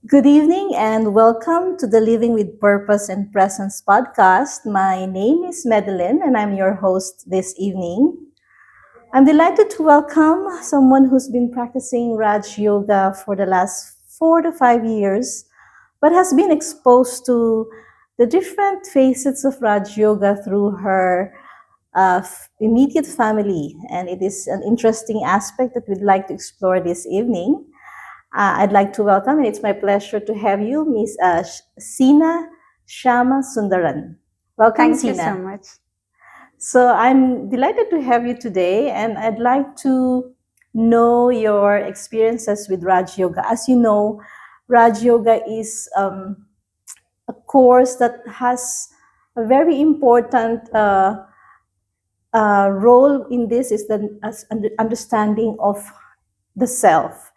Good evening and welcome to the Living with Purpose and Presence podcast. My name is Madeline and I'm your host this evening. I'm delighted to welcome someone who's been practicing Raj Yoga for the last 4 to 5 years, but has been exposed to the different facets of Raj Yoga through her immediate family. And it is an interesting aspect that we'd like to explore this evening. I'd like to welcome, and it's my pleasure to have you, Miss Seena Syamasundaran. Welcome, Thank you so Seena. much. So I'm delighted to have you today, and I'd like to know your experiences with Raj Yoga. As you know, Raj Yoga is a course that has a very important role in this is the understanding of the self,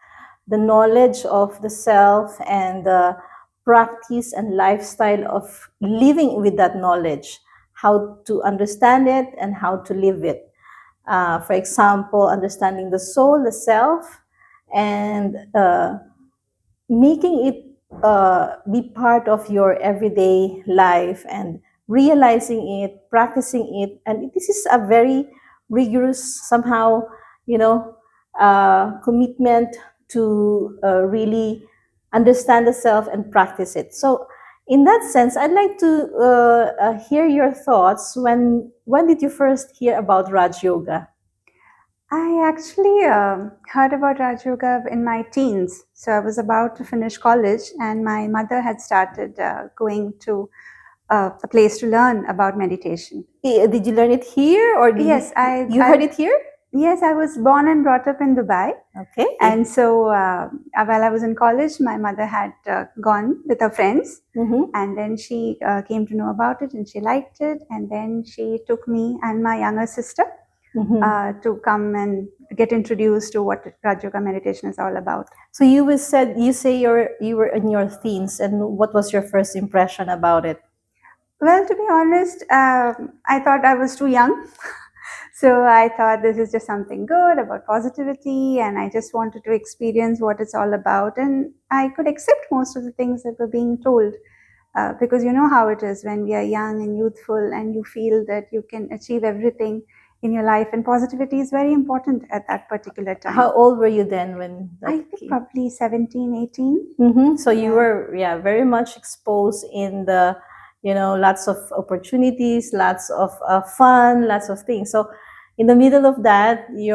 the knowledge of the self, and the practice and lifestyle of living with that knowledge, how to understand it and how to live it. For example, understanding the soul, the self, and making it be part of your everyday life and realizing it, practicing it. And this is a very rigorous, somehow, commitment to really understand the self and practice it. So, in that sense, I'd like to hear your thoughts. When did you first hear about Raj Yoga? I actually heard about Raj Yoga in my teens. So I was about to finish college, and my mother had started going to a place to learn about meditation. Did you learn it here, or Yes, you heard it here? Yes, I was born and brought up in Dubai. Okay. And so while I was in college, my mother had gone with her friends. Mm-hmm. And then she came to know about it and she liked it. And then she took me and my younger sister to come and get introduced to what Raj Yoga meditation is all about. So you say you were in your teens, and what was your first impression about it? Well, to be honest, I thought I was too young. So I thought this is just something good about positivity, and I just wanted to experience what it's all about. And I could accept most of the things that were being told. Because you know how it is when we are young and youthful and you feel that you can achieve everything in your life, and positivity is very important at that particular time. How old were you then when that I think probably 17, 18. Mm-hmm. So you were very much exposed in the lots of opportunities, lots of fun, lots of things. So in the middle of that, you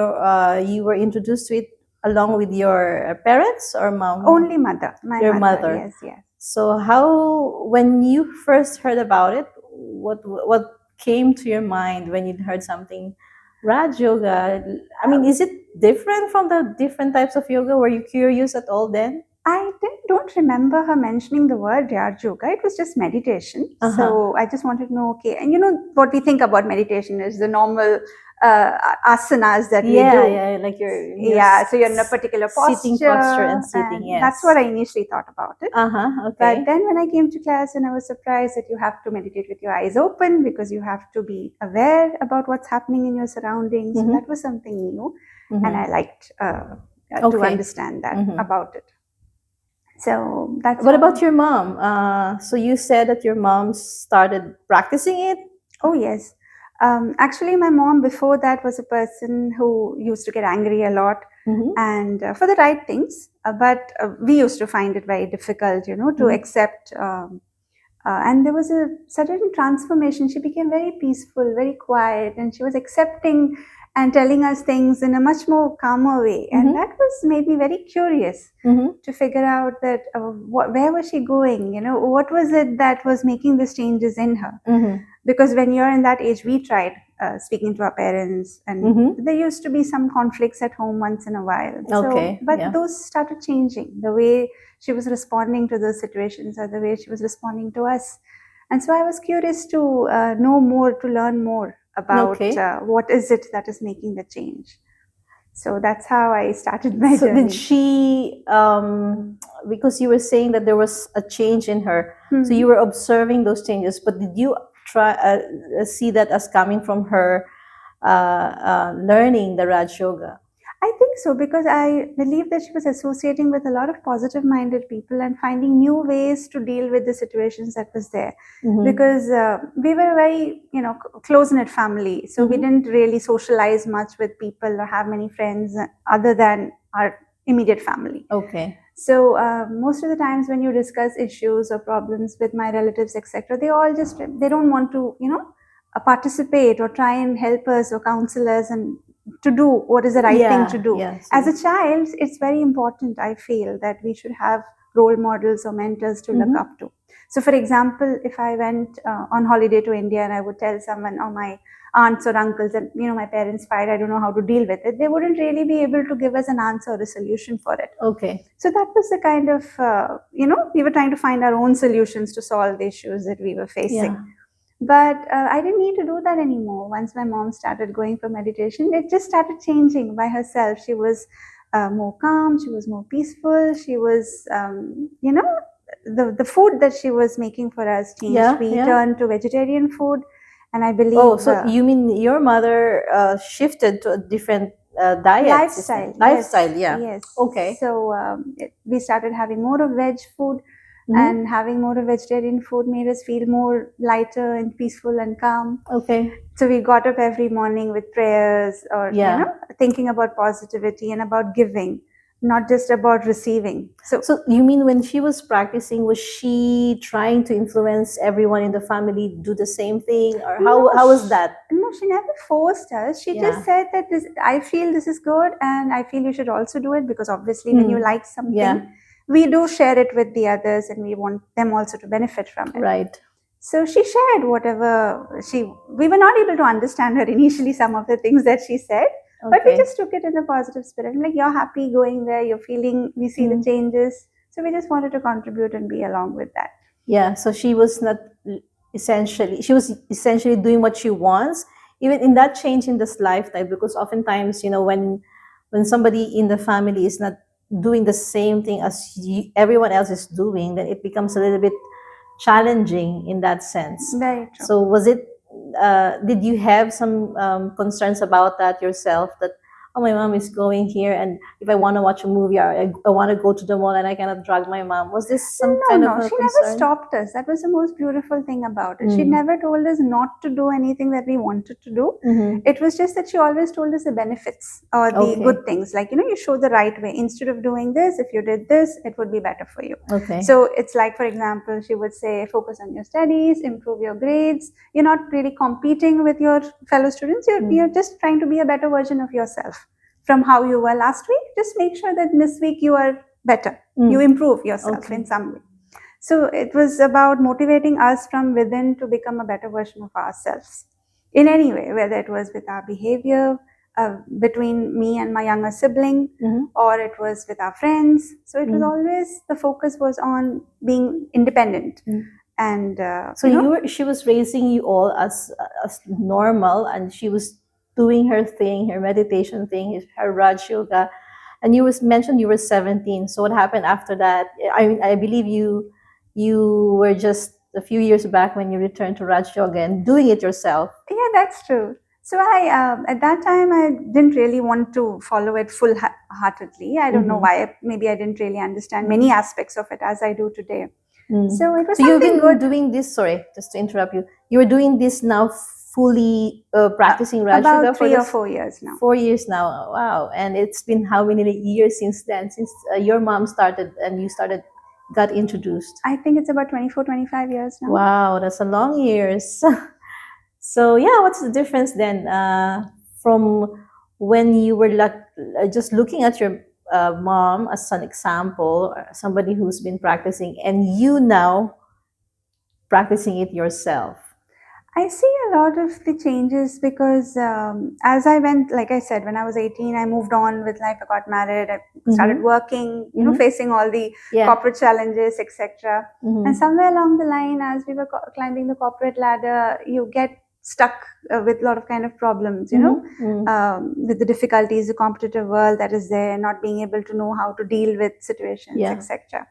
were introduced to it along with your parents or mom? Only mother. Your mother. Yes, yes. So when you first heard about it, what came to your mind when you heard something Raj Yoga? I mean, is it different from the different types of yoga? Were you curious at all then? I don't remember her mentioning the word Raj Yoga. It was just meditation. So I just wanted to know, okay. And you know what we think about meditation is the normal asanas that we do. Yeah, like so you're in a particular posture. Sitting posture and sitting, yes. That's what I initially thought about it. Okay. But then when I came to class, and I was surprised that you have to meditate with your eyes open because you have to be aware about what's happening in your surroundings. So that was something new. And I liked to understand that about it. So that's what about your mom? So you said that your mom started practicing it? Oh, yes. Actually, my mom before that was a person who used to get angry a lot and for the right things. But we used to find it very difficult, to accept. And there was a sudden transformation. She became very peaceful, very quiet, and she was accepting and telling us things in a much more calmer way. And that was made me very curious to figure out that where was she going? What was it that was making these changes in her? Because when you're in that age, we tried speaking to our parents, and there used to be some conflicts at home once in a while. But those started changing, the way she was responding to those situations or the way she was responding to us. And so I was curious to know more, to learn more about what is it that is making the change. So that's how I started my journey. So did she, because you were saying that there was a change in her, so you were observing those changes, but did you try see that as coming from her learning the Raj Yoga? I think so, because I believe that she was associating with a lot of positive minded people and finding new ways to deal with the situations that was there. Because we were a very, close knit family. So we didn't really socialize much with people or have many friends other than our immediate family. Okay. So most of the times when you discuss issues or problems with my relatives, etc., they don't want to, participate or try and help us or counsel us and to do what is the right thing to do. Yeah, As a child, it's very important, I feel, that we should have role models or mentors to look up to. So for example, if I went on holiday to India and I would tell someone, or my aunts or uncles, that my parents fight, I don't know how to deal with it, they wouldn't really be able to give us an answer or a solution for it. Okay. So that was the kind of we were trying to find our own solutions to solve the issues that we were facing. But I didn't need to do that anymore. Once my mom started going for meditation, it just started changing by herself. She was more calm, she was more peaceful, she was the food that she was making for us changed. We turned to vegetarian food. And I believe... Oh, so you mean your mother shifted to a different diet? Lifestyle. Lifestyle, yes. Okay. So we started having more of veg food, and having more of vegetarian food made us feel more lighter and peaceful and calm. Okay. So we got up every morning with prayers, or thinking about positivity and about giving, not just about receiving. So you mean when she was practicing, was she trying to influence everyone in the family do the same thing, or how was that? No, she never forced us. She just said that I feel this is good, and I feel you should also do it, because obviously when you like something, we do share it with the others, and we want them also to benefit from it. Right. So she shared whatever we were not able to understand her initially, some of the things that she said. But we just took it in a positive spirit. Like, you're happy going there, you're feeling, we see the changes. So we just wanted to contribute and be along with that. Yeah, so she was essentially doing what she wants, even in that change in this lifetime, because oftentimes, when somebody in the family is not doing the same thing as everyone else is doing, then it becomes a little bit challenging in that sense. Very true. So was it, did you have some concerns about that yourself, that, oh, my mom is going here, and if I want to watch a movie, or I want to go to the mall and I cannot drag my mom? Was this some kind of a she concern? Never stopped us. That was the most beautiful thing about it. She never told us not to do anything that we wanted to do. It was just that she always told us the benefits or the good things. Like, you show the right way. Instead of doing this, if you did this, it would be better for you. Okay. So it's like, for example, she would say, focus on your studies, improve your grades. You're not really competing with your fellow students. You're just trying to be a better version of yourself from how you were last week. Just make sure that this week you are better. You improve yourself in some way. So it was about motivating us from within to become a better version of ourselves in any way, whether it was with our behavior, between me and my younger sibling, or it was with our friends. So it was always, the focus was on being independent. And so she was raising you all as normal, and she was doing her thing, her meditation thing, her Raj Yoga. And you mentioned you were 17. So what happened after that? I believe you were just a few years back when you returned to Raj Yoga and doing it yourself. Yeah, that's true. So I at that time, I didn't really want to follow it full-heartedly. I don't know why. Maybe I didn't really understand many aspects of it as I do today. So it was so you've been doing this, sorry, just to interrupt you. You're doing this now fully practicing Raj Yoga about 3 or 4 years now. 4 years now. Wow. And it's been how many years since then, since your mom started and you got introduced? I think it's about 24, 25 years now. Wow, that's a long years. So yeah, what's the difference then from when you were just looking at your mom as an example, or somebody who's been practicing, and you now practicing it yourself? I see a lot of the changes because as I went, like I said, when I was 18, I moved on with life. I got married. I started working, facing all the corporate challenges, etc. And somewhere along the line, as we were climbing the corporate ladder, you get stuck with a lot of kind of problems, with the difficulties, the competitive world that is there, not being able to know how to deal with situations, etc.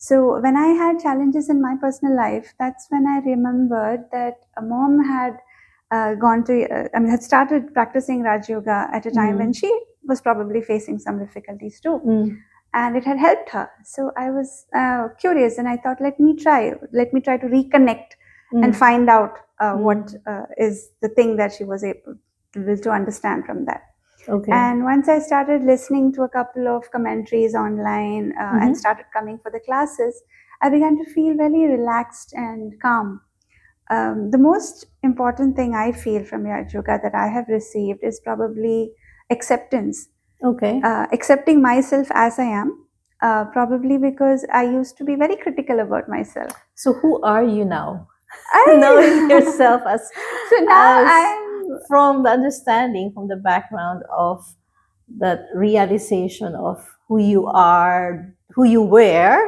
So when I had challenges in my personal life, that's when I remembered that a mom had had started practicing Raj Yoga at a time when she was probably facing some difficulties too. Mm. And it had helped her. So I was curious, and I thought, let me try to reconnect and find out what is the thing that she was able to understand from that. Okay. And once I started listening to a couple of commentaries online and started coming for the classes, I began to feel very relaxed and calm. The most important thing I feel from yoga that I have received is probably acceptance. Okay. Accepting myself as I am, probably because I used to be very critical about myself. So who are you now? Knowing yourself as So now I'm from the understanding, from the background of that realization of who you are, who you were.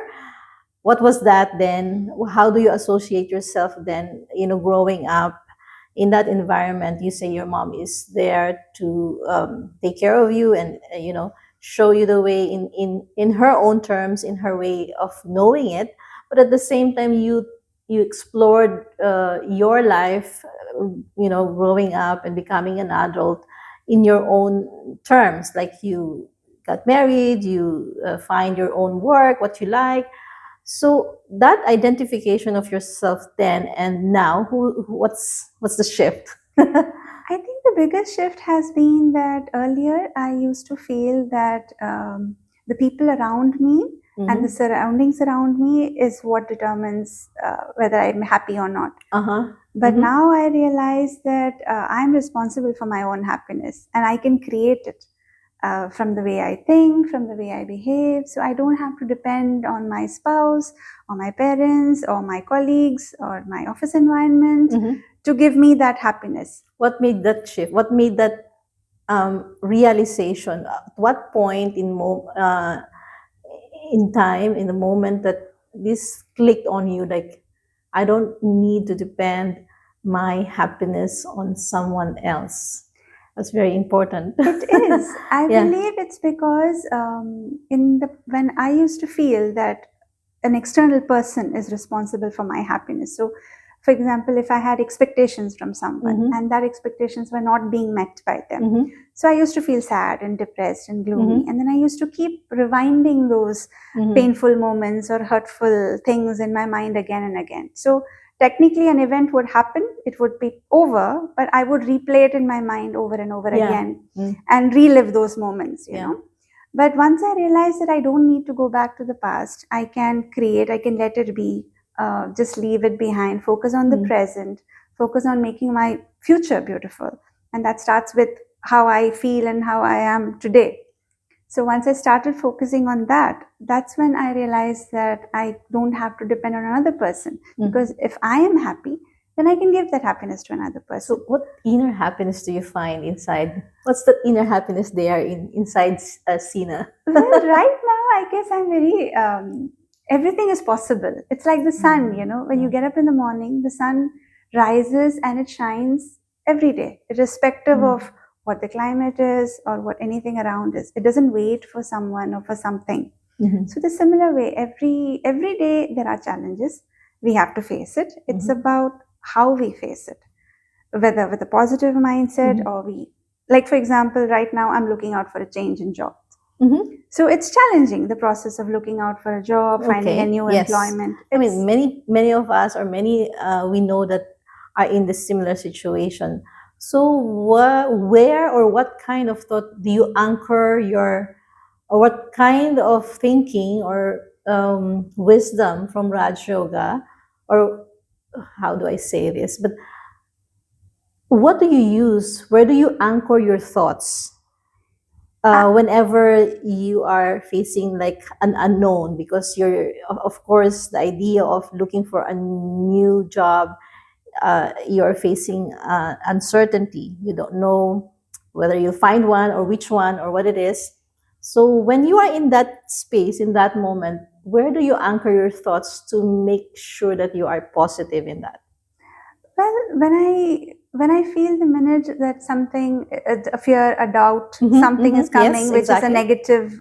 What was that then? How do you associate yourself then, growing up in that environment? You say your mom is there to take care of you and, show you the way in her own terms, in her way of knowing it. But at the same time, you explored your life, growing up and becoming an adult in your own terms. Like you got married, you find your own work, what you like. So that identification of yourself then and now, what's the shift? I think the biggest shift has been that earlier I used to feel that the people around me and the surroundings around me is what determines whether I'm happy or not. But now I realize that I'm responsible for my own happiness and I can create it. From the way I think, from the way I behave. So I don't have to depend on my spouse or my parents or my colleagues or my office environment to give me that happiness. What made that shift? What made that realization? At what point in time, in the moment that this clicked on you, like, I don't need to depend my happiness on someone else? That's very important. It is. I believe it's because when I used to feel that an external person is responsible for my happiness. So, for example, if I had expectations from someone and that expectations were not being met by them, so I used to feel sad and depressed and gloomy. And then I used to keep rewinding those painful moments or hurtful things in my mind again and again. So technically an event would happen, it would be over, but I would replay it in my mind over and over again and relive those moments, you know. But once I realized that I don't need to go back to the past, I can create, I can let it be, just leave it behind, focus on the present, focus on making my future beautiful. And that starts with how I feel and how I am today. So once I started focusing on that, that's when I realized that I don't have to depend on another person. Because if I am happy, then I can give that happiness to another person. So what inner happiness do you find inside? What's the inner happiness there inside Seena? Well, right now, I guess I'm very, everything is possible. It's like the sun, you know, when you get up in the morning, the sun rises and it shines every day, irrespective of what the climate is or what anything around is. It doesn't wait for someone or for something. So the similar way, every day there are challenges. We have to face it. It's about how we face it, whether with a positive mindset or like for example, right now I'm looking out for a change in job. So it's challenging, the process of looking out for a job, finding a new employment. I mean, many of us, or many we know that are in this similar situation. So where or what kind of thought do you anchor or what kind of thinking or wisdom from Raj Yoga, or how do I say this? But what do you use? Where do you anchor your thoughts whenever you are facing like an unknown? Because of course, the idea of looking for a new job, you're facing uncertainty. You don't know whether you'll find one or which one or what it is. So when you are in that space, in that moment, where do you anchor your thoughts to make sure that you are positive in that? Well, when I feel the minute that something, a fear, a doubt, something is coming, which is a negative,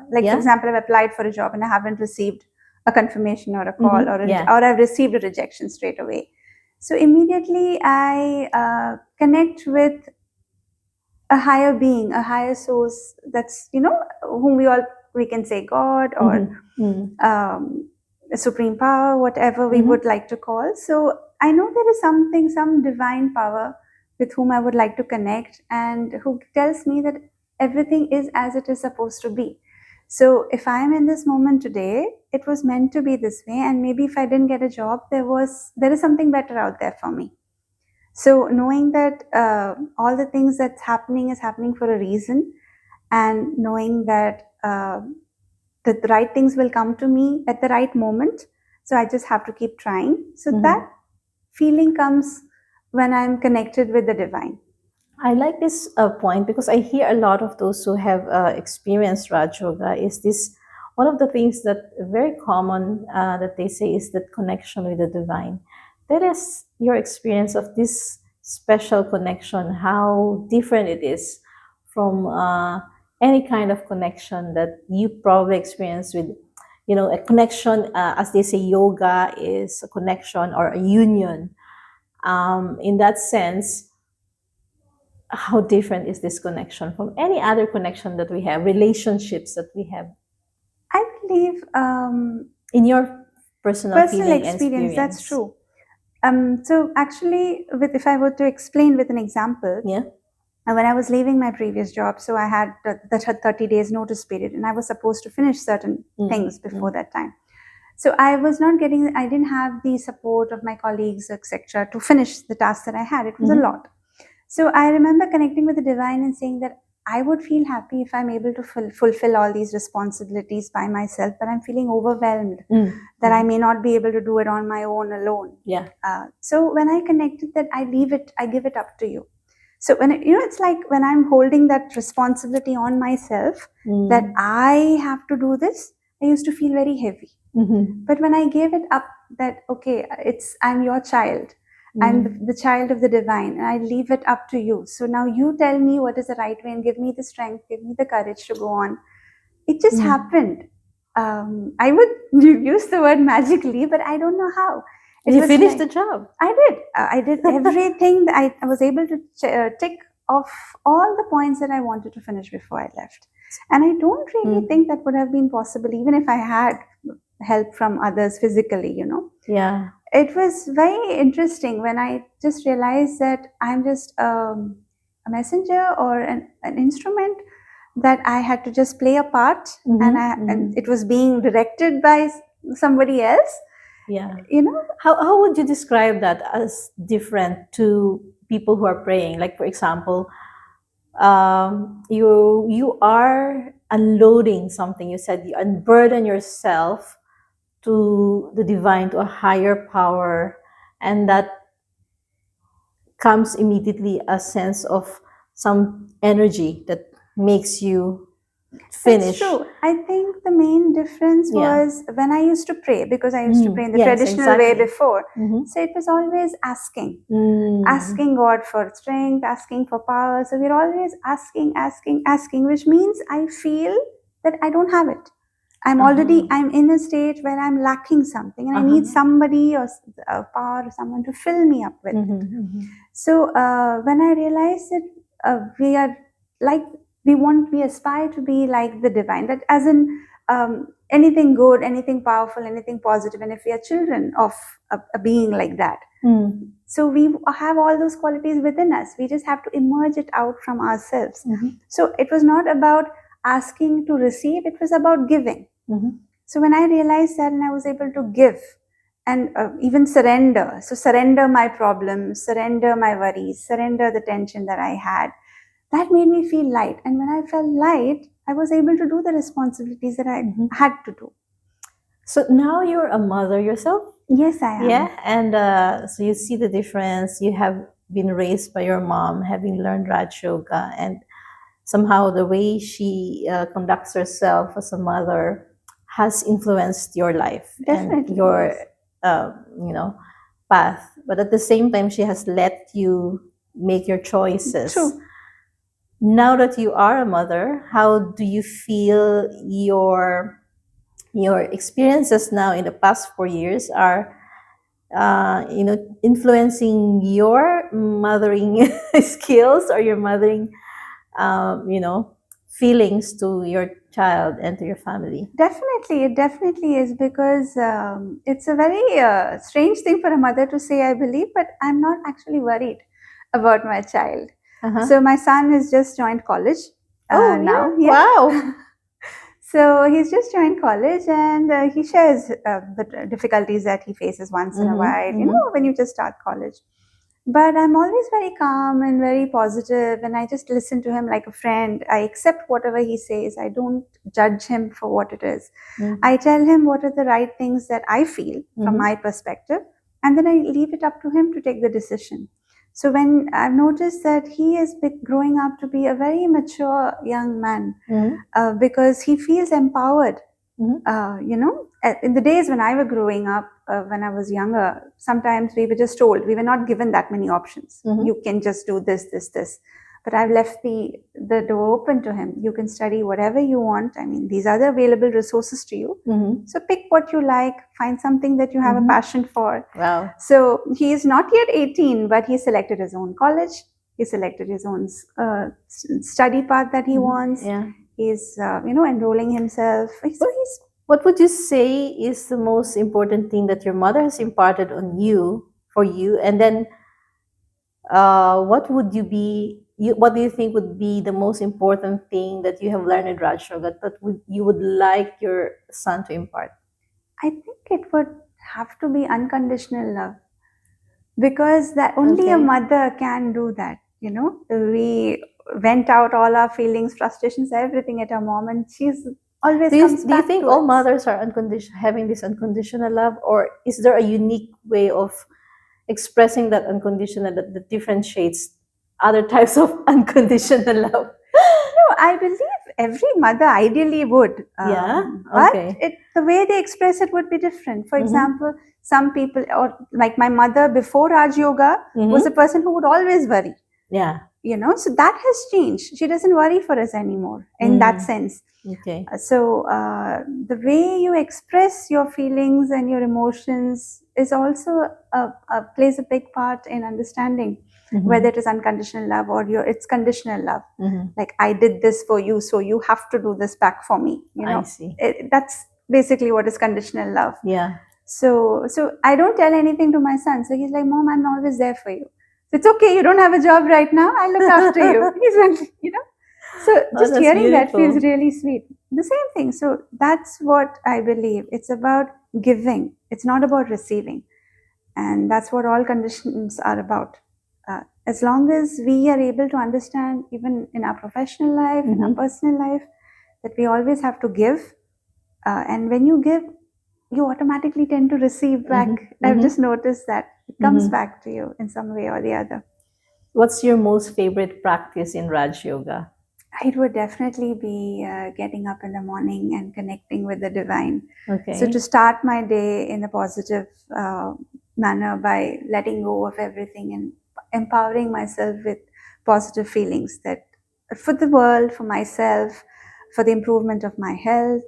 like for example, I've applied for a job and I haven't received a confirmation or a call or I've received a rejection straight away. So immediately I connect with a higher being, a higher source, that's, whom we can say God, or a supreme power, whatever we would like to call. So I know there is something, some divine power with whom I would like to connect, and who tells me that everything is as it is supposed to be. So if I am in this moment today, it was meant to be this way, and maybe if I didn't get a job, there is something better out there for me. So knowing that all the things that's happening is happening for a reason, and knowing that the right things will come to me at the right moment. So I just have to keep trying. So that feeling comes when I'm connected with the divine. I like this point because I hear a lot of those who have experienced Raj Yoga. Is this one of the things that very common that they say is that connection with the divine? That is your experience of this special connection, how different it is from any kind of connection that you probably experience with, a connection, as they say, yoga is a connection or a union. In that sense, how different is this connection from any other connection that we have, relationships that we have? I believe In your personal feeling and experience, that's true. So actually, if I were to explain with an example, Yeah. when I was leaving my previous job, so I had the 30 days notice period, and I was supposed to finish certain things before that time. So I didn't have the support of my colleagues, etc., to finish the task that I had. It was a lot. So I remember connecting with the divine and saying that I would feel happy if I'm able to fulfill all these responsibilities by myself, but I'm feeling overwhelmed that I may not be able to do it on my own alone. Yeah. So when I connected that, I give it up to you. So when it's like when I'm holding that responsibility on myself that I have to do this, I used to feel very heavy. But when I gave it up, that okay, I'm your child. I'm the child of the divine, and I leave it up to you. So now you tell me what is the right way and give me the strength, give me the courage to go on. It just happened. I would use the word magically, but I don't know how. You finished the job. I did. I did everything. I was able to tick off all the points that I wanted to finish before I left. And I don't really think that would have been possible, even if I had help from others physically, Yeah. It was very interesting when I just realized that I'm just a messenger or an instrument, that I had to just play a part, and it was being directed by somebody else. Yeah. How would you describe that as different to people who are praying? Like, for example, you are unloading something. You said you unburden yourself to the divine, to a higher power, and that comes immediately a sense of some energy that makes you finish. That's true. I think the main difference was when I used to pray, because I used to pray in the traditional way before. So it was always asking God for strength, asking for power. So we're always asking, which means I feel that I don't have it. I'm in a state where I'm lacking something, and I need somebody or power or someone to fill me up with it. So when I realized that we are like, we aspire to be like the divine, that as in anything good, anything powerful, anything positive, and if we are children of a being like that, so we have all those qualities within us. We just have to emerge it out from ourselves. So it was not about asking to receive, it was about giving. So when I realized that, and I was able to give and even surrender, so surrender my problems, surrender my worries, surrender the tension that I had, that made me feel light. And when I felt light, I was able to do the responsibilities that I had to do. So now you're a mother yourself? Yes, I am. Yeah, and so you see the difference. You have been raised by your mom, having learned Raj Yoga, and somehow the way she conducts herself as a mother has influenced your life. Definitely, and your path. But at the same time, she has let you make your choices. True. Now that you are a mother, how do you feel your experiences now in the past 4 years are influencing your mothering skills or your mothering feelings to your child and to your family. Definitely, it definitely is, because it's a very strange thing for a mother to say, I believe, but I'm not actually worried about my child. So my son has just joined college now. Yeah? Wow. So he's just joined college, and he shares the difficulties that he faces once in a while, when you just start college. But I'm always very calm and very positive, and I just listen to him like a friend. I accept whatever he says. I don't judge him for what it is. I tell him what are the right things that I feel from my perspective, and then I leave it up to him to take the decision. So when I've noticed that he is growing up to be a very mature young man, because he feels empowered. In the days when I was growing up, when I was younger, sometimes we were just told, we were not given that many options. You can just do this, this, this. But I've left the door open to him. You can study whatever you want. I mean, these are the available resources to you. So pick what you like, find something that you have a passion for. Wow. So he is not yet 18, but he selected his own college. He selected his own study path that he wants. Yeah. He's, enrolling himself. So what would you say is the most important thing that your mother has imparted on you, for you? And then what do you think would be the most important thing that you have learned in Raj Yoga that you would like your son to impart? I think it would have to be unconditional love, because that only a mother can do that. We vent out all our feelings, frustrations, everything at our mom, and she's always comes back. Do you think all mothers are having this unconditional love, or is there a unique way of expressing that unconditional that differentiates other types of unconditional love? No, I believe every mother ideally would. But the way they express it would be different. For example, some people, or like my mother before Raj Yoga, was a person who would always worry. Yeah. So that has changed. She doesn't worry for us anymore in that sense. Okay. So the way you express your feelings and your emotions is also plays a big part in understanding whether it is unconditional love or it's conditional love. Like, I did this for you, so you have to do this back for me. I see. That's basically what is conditional love. Yeah. So I don't tell anything to my son. So he's like, Mom, I'm always there for you. So it's okay. You don't have a job right now. I'll look after you. He's like, So just hearing that feels really sweet. The same thing. So that's what I believe. It's about giving. It's not about receiving. And that's what all conditions are about. As long as we are able to understand, even in our professional life, in our personal life, that we always have to give. And when you give, you automatically tend to receive back. I've just noticed that it comes back to you in some way or the other. What's your most favorite practice in Raj Yoga? It would definitely be getting up in the morning and connecting with the divine. Okay. So to start my day in a positive manner by letting go of everything and empowering myself with positive feelings, that for the world, for myself, for the improvement of my health,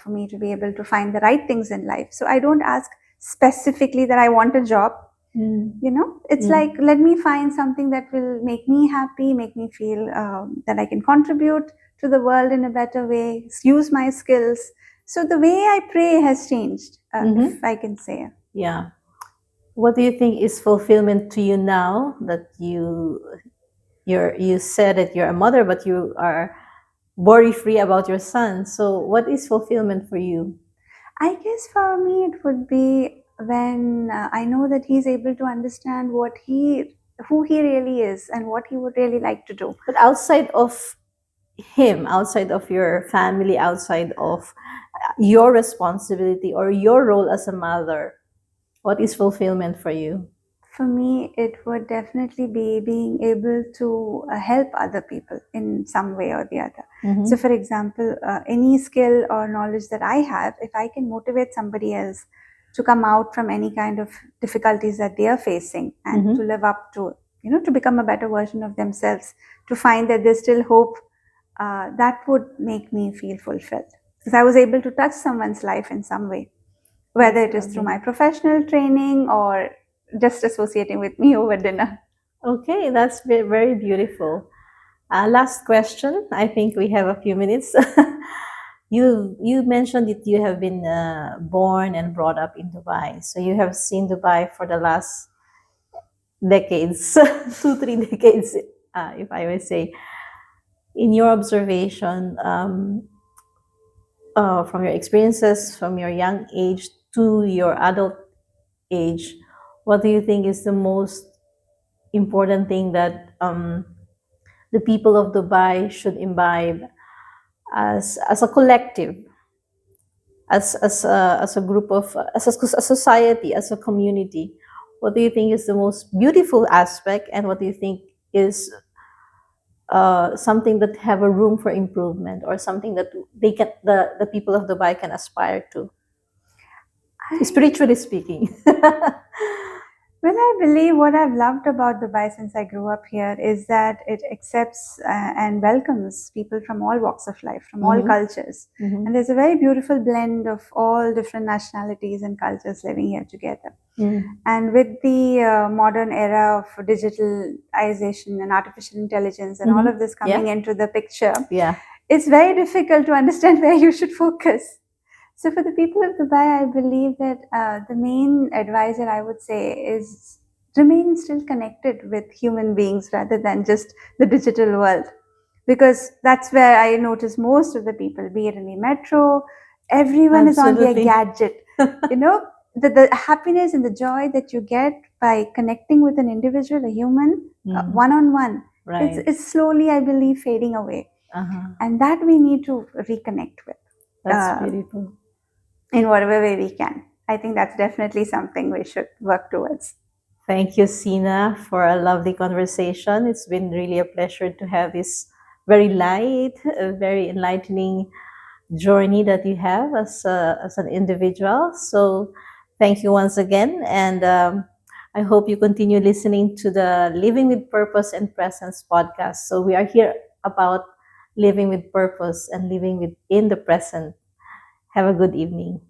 for me to be able to find the right things in life. So I don't ask specifically that I want a job. It's like, let me find something that will make me happy, make me feel that I can contribute to the world in a better way, use my skills. So the way I pray has changed, if I can say. Yeah. What do you think is fulfillment to you now that you said that you're a mother, but you are worry-free about your son? So what is fulfillment for you? I guess for me it would be when I know that he's able to understand who he really is and what he would really like to do. But outside of him, outside of your family, outside of your responsibility or your role as a mother, what is fulfillment for you? For me, it would definitely be being able to help other people in some way or the other. So for example, any skill or knowledge that I have, if I can motivate somebody else to come out from any kind of difficulties that they are facing and to live up to, to become a better version of themselves, to find that there's still hope, that would make me feel fulfilled. Because I was able to touch someone's life in some way, whether it is through my professional training or just associating with me over dinner. Okay, that's very beautiful. Last question. I think we have a few minutes. You mentioned that you have been born and brought up in Dubai, so you have seen Dubai for the last decades, 2 3 decades, if I may say. In your observation, from your experiences from your young age to your adult age, what do you think is the most important thing that the people of Dubai should imbibe as a collective, as a group of a society, as a community? What do you think is the most beautiful aspect, and what do you think is something that have a room for improvement, or something that the people of Dubai can aspire to, spiritually speaking? Well, I believe what I've loved about Dubai since I grew up here is that it accepts and welcomes people from all walks of life, from all Mhm. cultures. Mhm. And there's a very beautiful blend of all different nationalities and cultures living here together. Mm. And with the modern era of digitalization and artificial intelligence and all Mhm. of this coming into the picture, Yeah. it's very difficult to understand where you should focus. So, for the people of Dubai, I believe that the main advice that I would say is remain still connected with human beings rather than just the digital world. Because that's where I notice most of the people, be it in the metro, everyone is on their Absolutely. gadget. You know, the happiness and the joy that you get by connecting with an individual, a human, Mm. one on one, Right. it's slowly, I believe, fading away. Uh-huh. And that we need to reconnect with. That's Uh, beautiful. in whatever way we can. I think that's definitely something we should work towards. Thank you, Sina, for a lovely conversation. It's been really a pleasure to have this very light, very enlightening journey that you have as an individual. So, thank you once again, and I hope you continue listening to the Living with Purpose and Presence podcast. So, we are here about living with purpose and living within the present. Have a good evening.